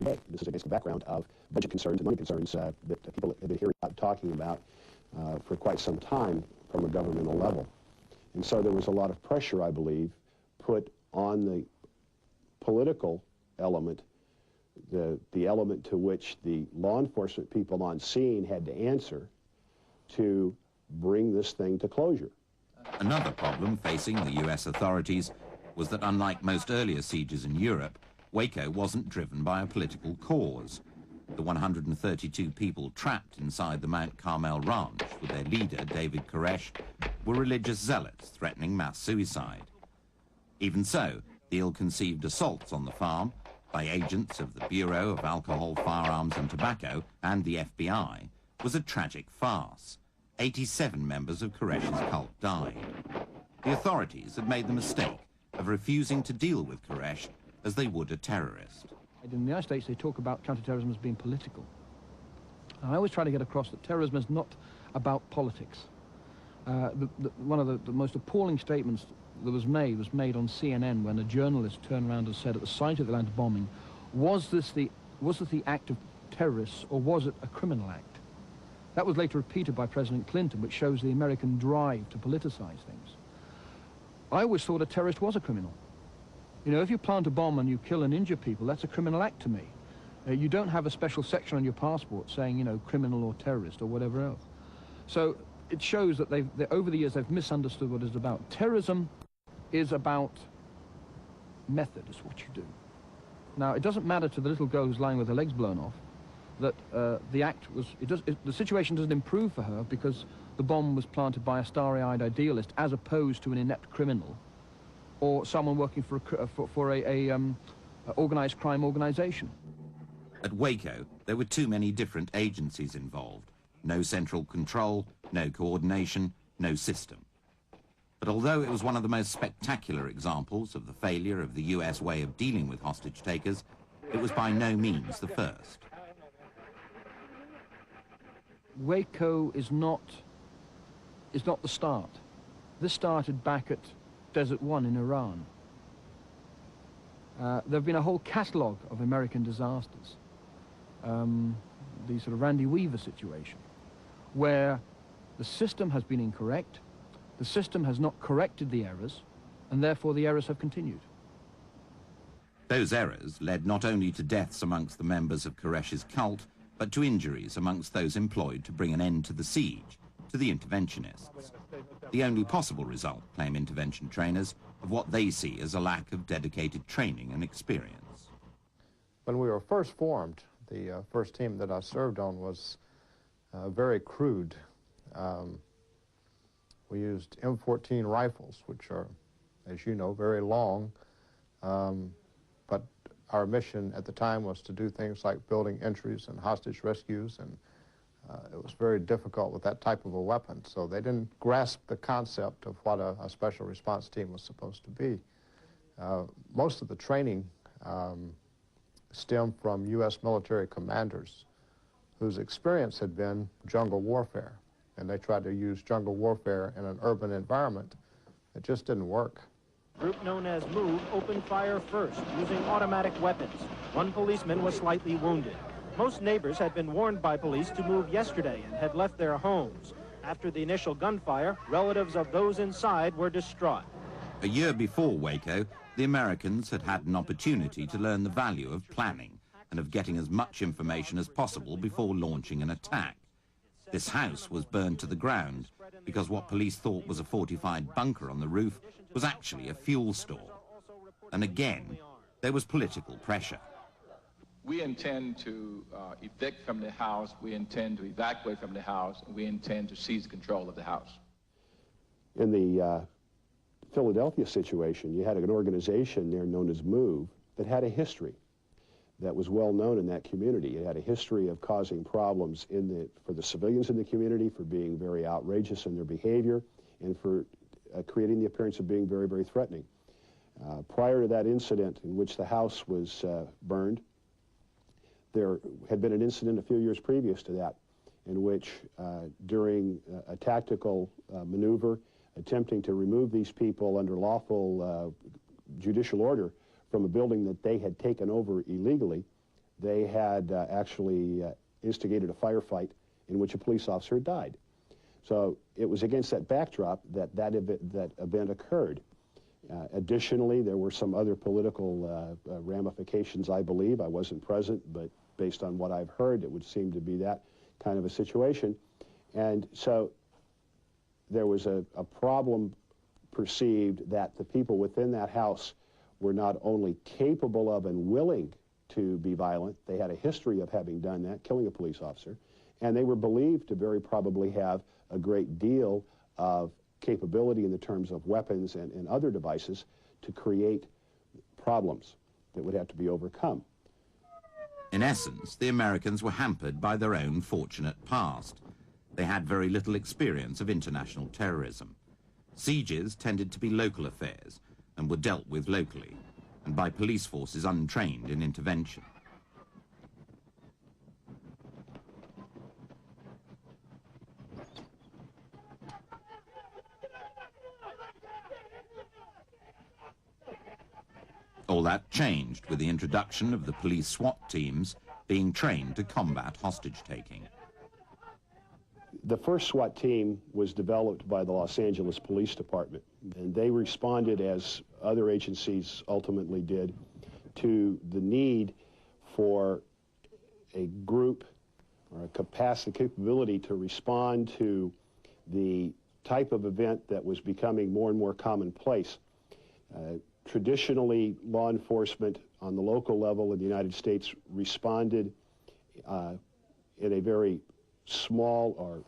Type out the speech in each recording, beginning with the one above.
today. This is against the background of budget concerns and money concerns that people have been hearing about, talking about for quite some time from a governmental level. And so there was a lot of pressure, I believe, put on the political element, the element to which the law enforcement people on scene had to answer to bring this thing to closure. Another problem facing the US authorities was that unlike most earlier sieges in Europe, Waco wasn't driven by a political cause. The 132 people trapped inside the Mount Carmel Ranch with their leader, David Koresh, were religious zealots threatening mass suicide. Even so, the ill-conceived assaults on the farm by agents of the Bureau of Alcohol, Firearms and Tobacco and the FBI was a tragic farce. 87 members of Koresh's cult died. The authorities had made the mistake of refusing to deal with Koresh as they would a terrorist. In the United States, they talk about counterterrorism as being political. And I always try to get across that terrorism is not about politics. One of the most appalling statements that was made on CNN when a journalist turned around and said at the site of the Atlanta bombing, was this the act of terrorists or was it a criminal act? That was later repeated by President Clinton, which shows the American drive to politicize things. I always thought a terrorist was a criminal. You know, if you plant a bomb and you kill and injure people, that's a criminal act to me. You don't have a special section on your passport saying, you know, criminal or terrorist or whatever else. So it shows that over the years they've misunderstood what it's about. Terrorism is about method, is what you do. Now, it doesn't matter to the little girl who's lying with her legs blown off that the act was, the situation doesn't improve for her because the bomb was planted by a starry-eyed idealist as opposed to an inept criminal or someone working for a organized crime organization. At Waco, there were too many different agencies involved. No central control, no coordination, no system. But although it was one of the most spectacular examples of the failure of the US way of dealing with hostage takers, it was by no means the first. Waco is not the start. This started back at Desert One in Iran. There have been a whole catalogue of American disasters. The sort of Randy Weaver situation, where the system has been incorrect, the system has not corrected the errors, and therefore the errors have continued. Those errors led not only to deaths amongst the members of Koresh's cult, but to injuries amongst those employed to bring an end to the siege, to the interventionists. The only possible result, claim intervention trainers, of what they see as a lack of dedicated training and experience. When we were first formed, the first team that I served on was very crude. We used M14 rifles, which are, as you know, very long, but our mission at the time was to do things like building entries and hostage rescues, and it was very difficult with that type of a weapon, so they didn't grasp the concept of what a special response team was supposed to be. Most of the training stemmed from U.S. military commanders whose experience had been jungle warfare, and they tried to use jungle warfare in an urban environment. It just didn't work. Group known as MOVE opened fire first, using automatic weapons. One policeman was slightly wounded. Most neighbors had been warned by police to move yesterday and had left their homes. After the initial gunfire, relatives of those inside were distraught. A year before Waco, the Americans had had an opportunity to learn the value of planning and of getting as much information as possible before launching an attack. This house was burned to the ground because what police thought was a fortified bunker on the roof was actually a fuel store. And again, there was political pressure. We intend to evict from the house, we intend to evacuate from the house, and we intend to seize control of the house. In the Philadelphia situation, you had an organization there known as MOVE that had a history that was well known in that community. It had a history of causing problems for the civilians in the community, for being very outrageous in their behavior, and for creating the appearance of being very, very threatening. Prior to that incident in which the house was burned, there had been an incident a few years previous to that in which during a tactical maneuver attempting to remove these people under lawful judicial order from a building that they had taken over illegally, they had actually instigated a firefight in which a police officer died. So it was against that backdrop that that event occurred. Additionally, there were some other political ramifications, I believe. I wasn't present, but based on what I've heard, it would seem to be that kind of a situation. And so there was a problem perceived that the people within that house were not only capable of and willing to be violent, they had a history of having done that, killing a police officer, and they were believed to very probably have a great deal of capability in the terms of weapons and other devices to create problems that would have to be overcome. In essence, the Americans were hampered by their own fortunate past. They had very little experience of international terrorism. Sieges tended to be local affairs and were dealt with locally, and by police forces untrained in intervention. All that changed with the introduction of the police SWAT teams being trained to combat hostage-taking. The first SWAT team was developed by the Los Angeles Police Department, and they responded, as other agencies ultimately did, to the need for a group or a capability to respond to the type of event that was becoming more and more commonplace. Traditionally, law enforcement on the local level in the United States responded in a very small or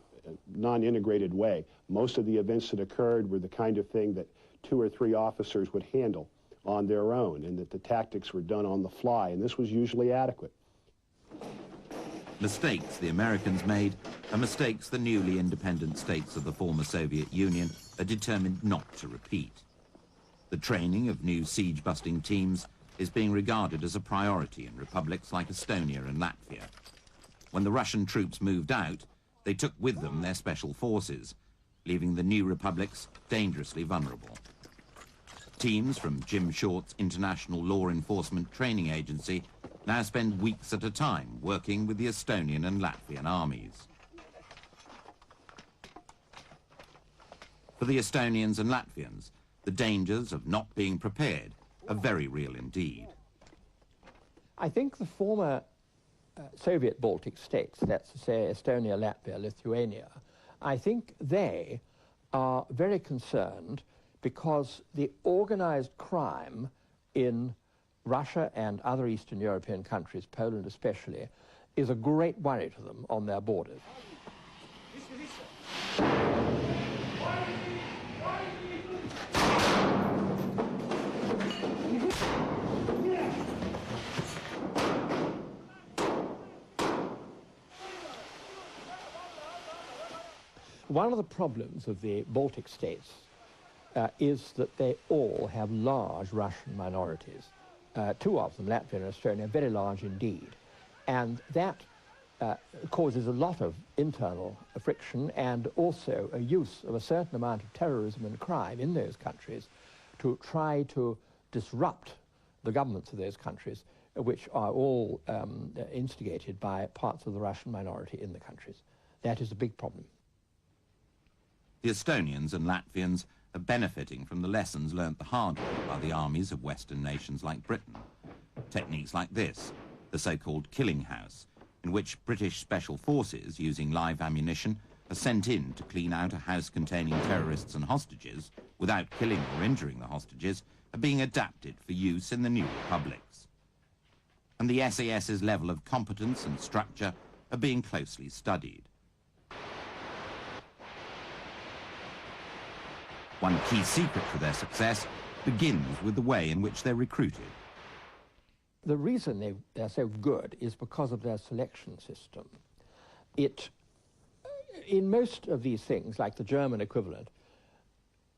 non-integrated way. Most of the events that occurred were the kind of thing that 2 or 3 officers would handle on their own, and that the tactics were done on the fly, and this was usually adequate. Mistakes the Americans made are mistakes the newly independent states of the former Soviet Union are determined not to repeat. The training of new siege-busting teams is being regarded as a priority in republics like Estonia and Latvia. When the Russian troops moved out, they took with them their special forces, leaving the new republics dangerously vulnerable. Teams from Jim Short's International Law Enforcement Training Agency now spend weeks at a time working with the Estonian and Latvian armies. For the Estonians and Latvians, the dangers of not being prepared are very real indeed. I think the former Soviet Baltic states, that's to say Estonia, Latvia, Lithuania, I think they are very concerned because the organized crime in Russia and other Eastern European countries, Poland especially, is a great worry to them on their borders. One of the problems of the Baltic states is that they all have large Russian minorities. 2 of them, Latvia and Estonia, very large indeed. And that causes a lot of internal friction and also a use of a certain amount of terrorism and crime in those countries to try to disrupt the governments of those countries, which are all instigated by parts of the Russian minority in the countries. That is a big problem. The Estonians and Latvians are benefiting from the lessons learnt the hard way by the armies of Western nations like Britain. Techniques like this, the so-called killing house, in which British special forces using live ammunition are sent in to clean out a house containing terrorists and hostages without killing or injuring the hostages, are being adapted for use in the new republics. And the SAS's level of competence and structure are being closely studied. One key secret to their success begins with the way in which they're recruited. The reason they're so good is because of their selection system. In most of these things, like the German equivalent,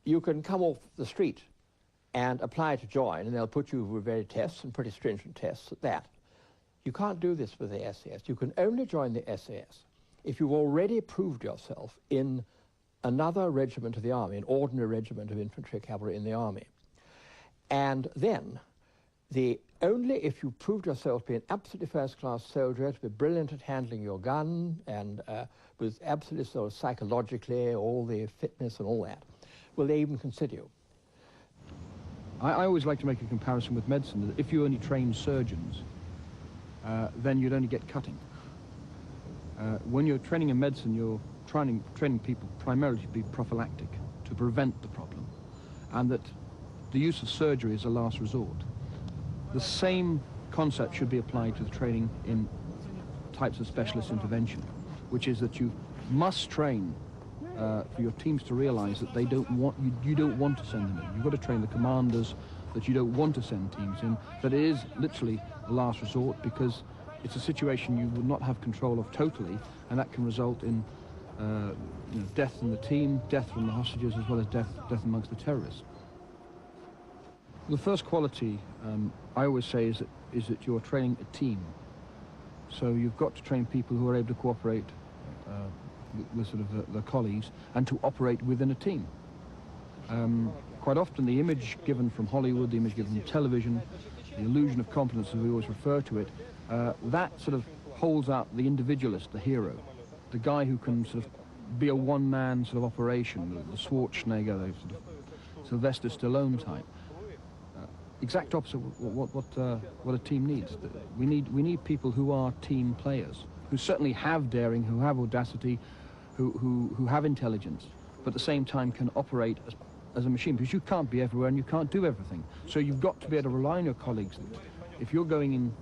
you can come off the street and apply to join, and they'll put you through various tests, and pretty stringent tests at that. You can't do this with the SAS. You can only join the SAS if you've already proved yourself in another regiment of the army, an ordinary regiment of infantry or cavalry in the army. And then Only if you proved yourself to be an absolutely first-class soldier, to be brilliant at handling your gun, and with absolutely sort of psychologically all the fitness and all that, will they even consider you. I always like to make a comparison with medicine. That if you only train surgeons, then you'd only get cutting. When you're training in medicine, you're training people primarily to be prophylactic, to prevent the problem, and that the use of surgery is a last resort. The same concept should be applied to the training in types of specialist intervention, which is that you must train for your teams to realize that they don't want you don't want to send them in. You've got to train the commanders that you don't want to send teams in, that it is literally a last resort because it's a situation you will not have control of totally, and that can result in death in the team, death from the hostages, as well as death amongst the terrorists. The first quality I always say is that you're training a team. So you've got to train people who are able to cooperate with sort of the colleagues and to operate within a team. Quite often the image given from Hollywood, the image given from television, the illusion of competence as we always refer to it, that sort of holds out the individualist, the hero, the guy who can sort of be a one-man sort of operation, the Schwarzenegger, the sort of Sylvester Stallone type. Exact opposite of what a team needs. We need people who are team players, who certainly have daring, who have audacity, who have intelligence, but at the same time can operate as a machine, because you can't be everywhere and you can't do everything. So you've got to be able to rely on your colleagues. If you're going in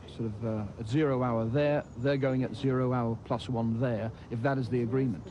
sort of at 0 hour there, they're going at 0 hour +1 there, if that is the agreement.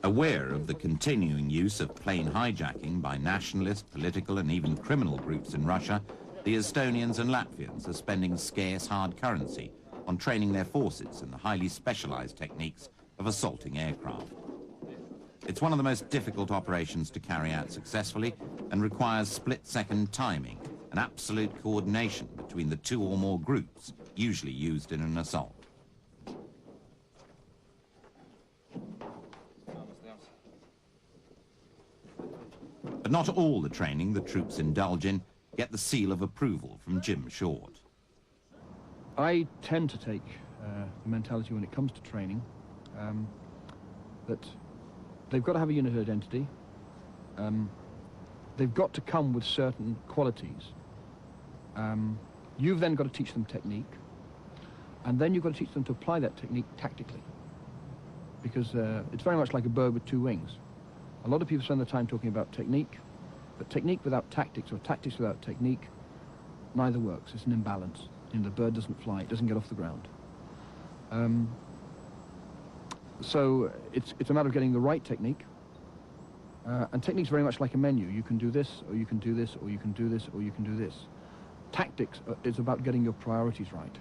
Aware of the continuing use of plane hijacking by nationalist, political and even criminal groups in Russia, the Estonians and Latvians are spending scarce hard currency on training their forces in the highly specialized techniques of assaulting aircraft. It's one of the most difficult operations to carry out successfully and requires split-second timing and absolute coordination between the 2 or more groups usually used in an assault. But not all the training the troops indulge in get the seal of approval from Jim Short. I tend to take the mentality when it comes to training that they've got to have a unit identity. They've got to come with certain qualities. You've then got to teach them technique, and then you've got to teach them to apply that technique tactically, because it's very much like a bird with 2 wings. A lot of people spend their time talking about technique, but technique without tactics or tactics without technique, neither works. It's an imbalance. The bird doesn't fly, it doesn't get off the ground. So it's a matter of getting the right technique, and technique's very much like a menu. You can do this, or you can do this, or you can do this, or you can do this. Tactics is about getting your priorities right.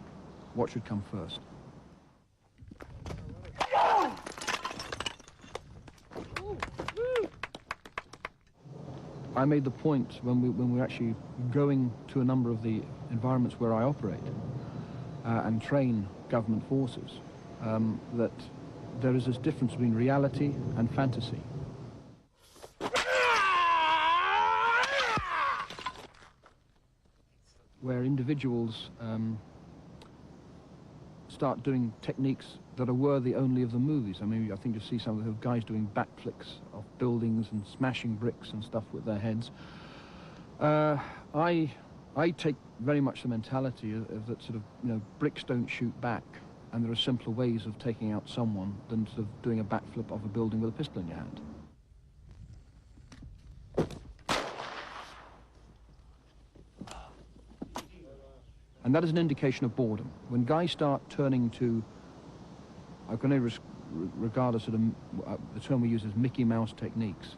What should come first? I made the point when we're actually going to a number of the environments where I operate and train government forces that there is this difference between reality and fantasy. Where individuals start doing techniques that are worthy only of the movies. I mean, I think you see some of the guys doing backflips of buildings and smashing bricks and stuff with their heads. I take very much the mentality of that sort of, bricks don't shoot back, and there are simpler ways of taking out someone than sort of doing a backflip of a building with a pistol in your hand. And that is an indication of boredom. When guys start turning to, I can only regard as sort of the term we use as Mickey Mouse techniques.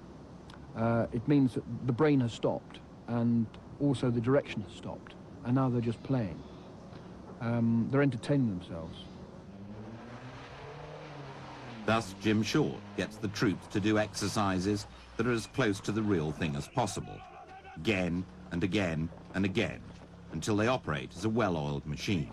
It means that the brain has stopped, and also the direction has stopped, and now they're just playing. They're entertaining themselves. Thus, Jim Short gets the troops to do exercises that are as close to the real thing as possible, again and again and again, until they operate as a well-oiled machine.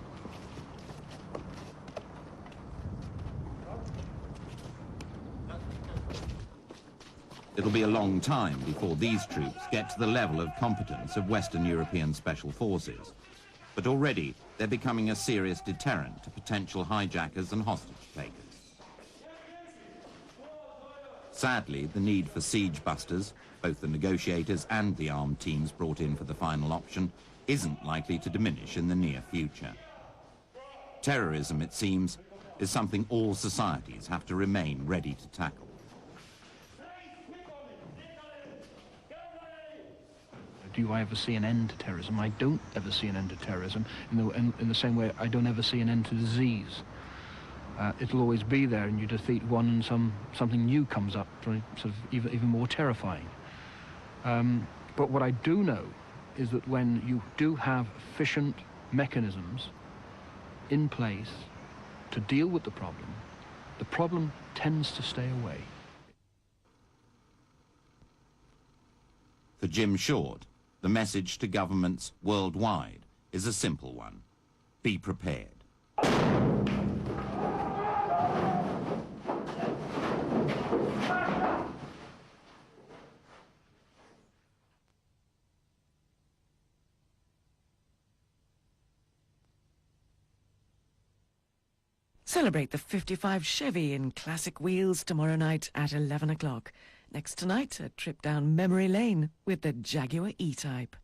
It'll be a long time before these troops get to the level of competence of Western European special forces. But already, they're becoming a serious deterrent to potential hijackers and hostage takers. Sadly, the need for siege busters, both the negotiators and the armed teams brought in for the final option, isn't likely to diminish in the near future. Terrorism, it seems, is something all societies have to remain ready to tackle. Do I ever see an end to terrorism? I don't ever see an end to terrorism in the same way I don't ever see an end to disease. It'll always be there, and you defeat one and something new comes up, sort of even more terrifying. But what I do know is that when you do have efficient mechanisms in place to deal with the problem tends to stay away. For Jim Short, the message to governments worldwide is a simple one: be prepared. Celebrate the 55 Chevy in classic wheels tomorrow night at 11 o'clock. Next tonight, a trip down memory lane with the Jaguar E-Type.